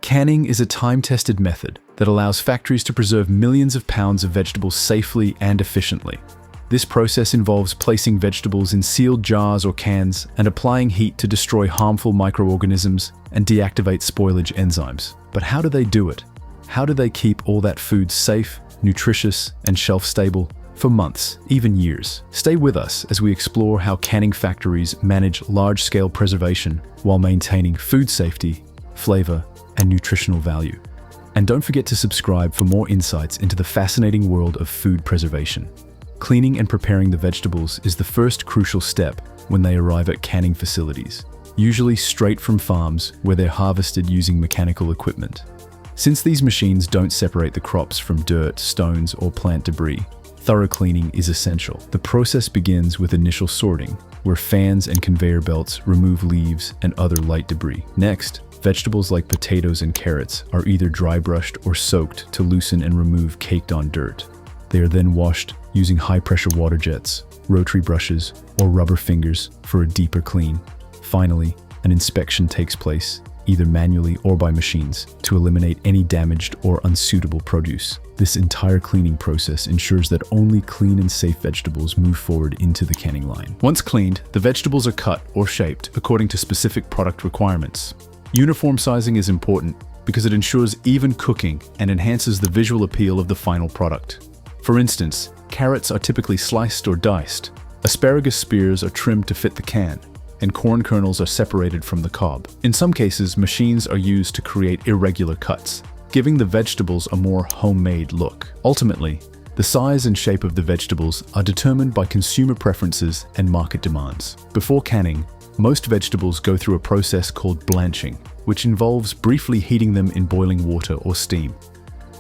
Canning is a time-tested method that allows factories to preserve millions of pounds of vegetables safely and efficiently. This process involves placing vegetables in sealed jars or cans and applying heat to destroy harmful microorganisms and deactivate spoilage enzymes. But how do they do it? How do they keep all that food safe, nutritious, and shelf-stable for months, even years? Stay with us as we explore how canning factories manage large-scale preservation while maintaining food safety, flavor, and nutritional value. And don't forget to subscribe for more insights into the fascinating world of food preservation. Cleaning and preparing the vegetables is the first crucial step when they arrive at canning facilities, usually straight from farms where they're harvested using mechanical equipment. Since these machines don't separate the crops from dirt, stones, or plant debris, thorough cleaning is essential. The process begins with initial sorting, where fans and conveyor belts remove leaves and other light debris. Next, vegetables like potatoes and carrots are either dry brushed or soaked to loosen and remove caked-on dirt. They are then washed using high-pressure water jets, rotary brushes, or rubber fingers for a deeper clean. Finally, an inspection takes place, either manually or by machines, to eliminate any damaged or unsuitable produce. This entire cleaning process ensures that only clean and safe vegetables move forward into the canning line. Once cleaned, the vegetables are cut or shaped according to specific product requirements. Uniform sizing is important because it ensures even cooking and enhances the visual appeal of the final product. For instance, carrots are typically sliced or diced, asparagus spears are trimmed to fit the can, and corn kernels are separated from the cob. In some cases, machines are used to create irregular cuts, giving the vegetables a more homemade look. Ultimately, the size and shape of the vegetables are determined by consumer preferences and market demands. Before canning, most vegetables go through a process called blanching, which involves briefly heating them in boiling water or steam.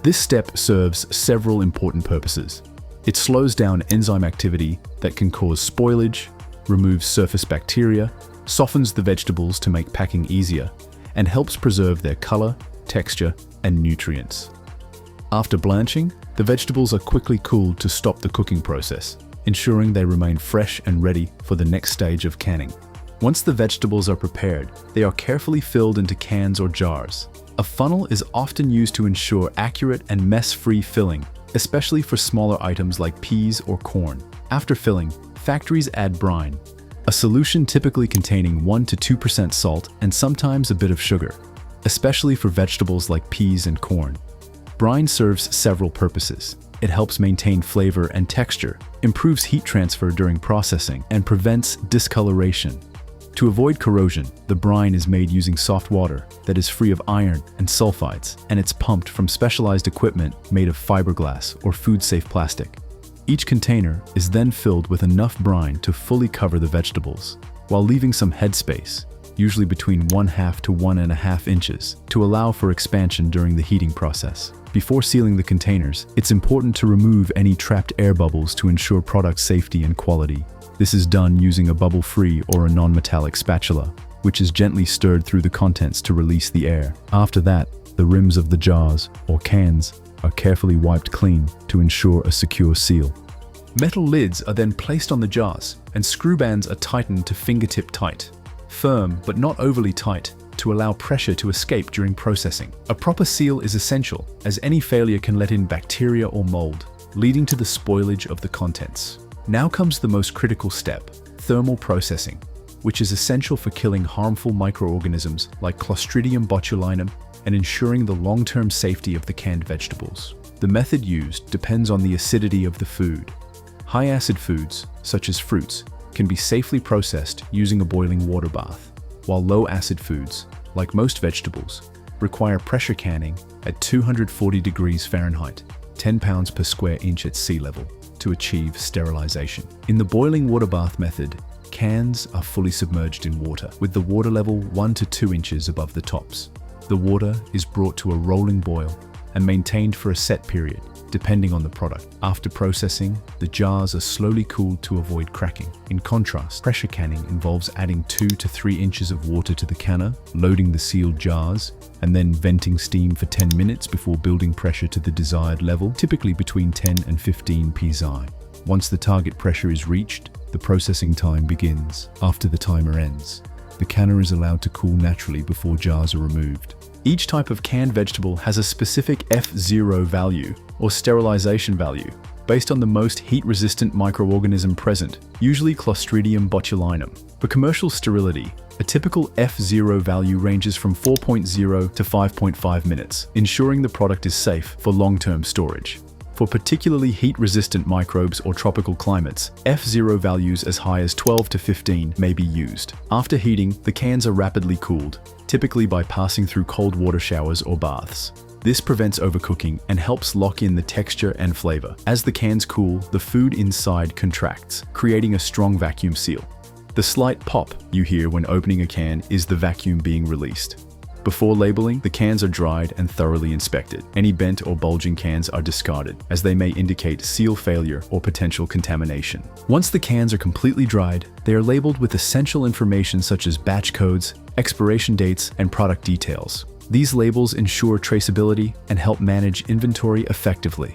This step serves several important purposes. It slows down enzyme activity that can cause spoilage, removes surface bacteria, softens the vegetables to make packing easier, and helps preserve their color, texture, and nutrients. After blanching, the vegetables are quickly cooled to stop the cooking process, ensuring they remain fresh and ready for the next stage of canning. Once the vegetables are prepared, they are carefully filled into cans or jars. A funnel is often used to ensure accurate and mess-free filling, especially for smaller items like peas or corn. After filling, factories add brine, a solution typically containing 1 to 2% salt and sometimes a bit of sugar, especially for vegetables like peas and corn. Brine serves several purposes. It helps maintain flavor and texture, improves heat transfer during processing, and prevents discoloration. To avoid corrosion, the brine is made using soft water that is free of iron and sulfides, and it's pumped from specialized equipment made of fiberglass or food-safe plastic. Each container is then filled with enough brine to fully cover the vegetables, while leaving some headspace, usually between 1/2 to 1.5 inches, to allow for expansion during the heating process. Before sealing the containers, it's important to remove any trapped air bubbles to ensure product safety and quality. This is done using a bubble-free or a non-metallic spatula, which is gently stirred through the contents to release the air. After that, the rims of the jars, or cans, are carefully wiped clean to ensure a secure seal. Metal lids are then placed on the jars, and screw bands are tightened to fingertip tight, firm but not overly tight, to allow pressure to escape during processing. A proper seal is essential, as any failure can let in bacteria or mold, leading to the spoilage of the contents. Now comes the most critical step, thermal processing, which is essential for killing harmful microorganisms like Clostridium botulinum and ensuring the long-term safety of the canned vegetables. The method used depends on the acidity of the food. High-acid foods, such as fruits, can be safely processed using a boiling water bath, while low-acid foods, like most vegetables, require pressure canning at 240 degrees Fahrenheit, 10 pounds per square inch at sea level, to achieve sterilization. In the boiling water bath method, cans are fully submerged in water, with the water level 1 to 2 inches above the tops. The water is brought to a rolling boil and maintained for a set period, depending on the product. After processing, the jars are slowly cooled to avoid cracking. In contrast, pressure canning involves adding 2 to 3 inches of water to the canner, loading the sealed jars, and then venting steam for 10 minutes before building pressure to the desired level, typically between 10 and 15 psi. Once the target pressure is reached, the processing time begins. After the timer ends, the canner is allowed to cool naturally before jars are removed. Each type of canned vegetable has a specific F0 value, or sterilization value, based on the most heat-resistant microorganism present, usually Clostridium botulinum. For commercial sterility, a typical F0 value ranges from 4.0 to 5.5 minutes, ensuring the product is safe for long-term storage. For particularly heat-resistant microbes or tropical climates, F0 values as high as 12 to 15 may be used. After heating, the cans are rapidly cooled, typically by passing through cold water showers or baths. This prevents overcooking and helps lock in the texture and flavor. As the cans cool, the food inside contracts, creating a strong vacuum seal. The slight pop you hear when opening a can is the vacuum being released. Before labeling, the cans are dried and thoroughly inspected. Any bent or bulging cans are discarded, as they may indicate seal failure or potential contamination. Once the cans are completely dried, they are labeled with essential information such as batch codes, expiration dates, and product details. These labels ensure traceability and help manage inventory effectively.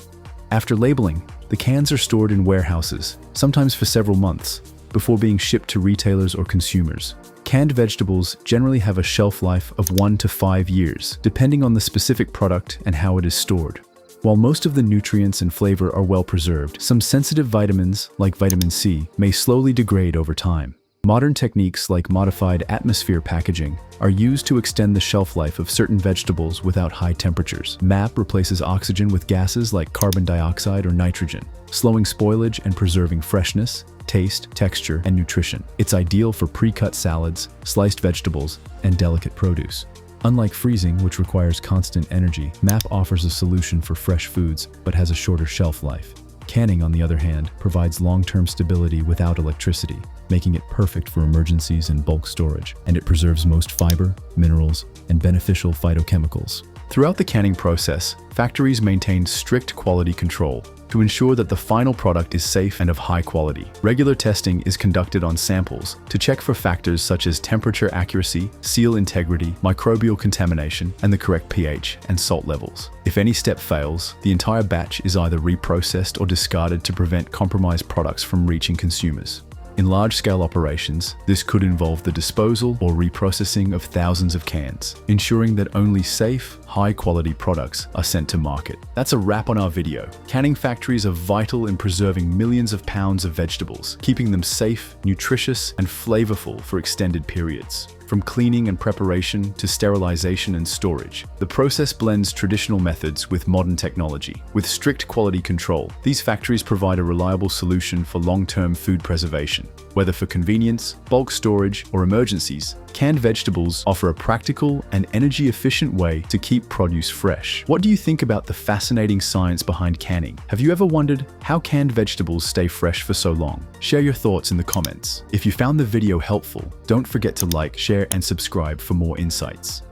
After labeling, the cans are stored in warehouses, sometimes for several months, before being shipped to retailers or consumers. Canned vegetables generally have a shelf life of 1 to 5 years, depending on the specific product and how it is stored. While most of the nutrients and flavor are well preserved, some sensitive vitamins, like vitamin C, may slowly degrade over time. Modern techniques like modified atmosphere packaging are used to extend the shelf life of certain vegetables without high temperatures. MAP replaces oxygen with gases like carbon dioxide or nitrogen, slowing spoilage and preserving freshness, taste, texture, and nutrition. It's ideal for pre-cut salads, sliced vegetables, and delicate produce. Unlike freezing, which requires constant energy, MAP offers a solution for fresh foods but has a shorter shelf life. Canning, on the other hand, provides long-term stability without electricity, making it perfect for emergencies and bulk storage, and it preserves most fiber, minerals, and beneficial phytochemicals. Throughout the canning process, factories maintain strict quality control to ensure that the final product is safe and of high quality. Regular testing is conducted on samples to check for factors such as temperature accuracy, seal integrity, microbial contamination, and the correct pH and salt levels. If any step fails, the entire batch is either reprocessed or discarded to prevent compromised products from reaching consumers. In large-scale operations, this could involve the disposal or reprocessing of thousands of cans, ensuring that only safe, high-quality products are sent to market. That's a wrap on our video. Canning factories are vital in preserving millions of pounds of vegetables, keeping them safe, nutritious, and flavorful for extended periods. From cleaning and preparation to sterilization and storage, the process blends traditional methods with modern technology. With strict quality control, these factories provide a reliable solution for long-term food preservation. Whether for convenience, bulk storage, or emergencies, canned vegetables offer a practical and energy-efficient way to keep produce fresh. What do you think about the fascinating science behind canning? Have you ever wondered how canned vegetables stay fresh for so long? Share your thoughts in the comments. If you found the video helpful, don't forget to like, share, and subscribe for more insights.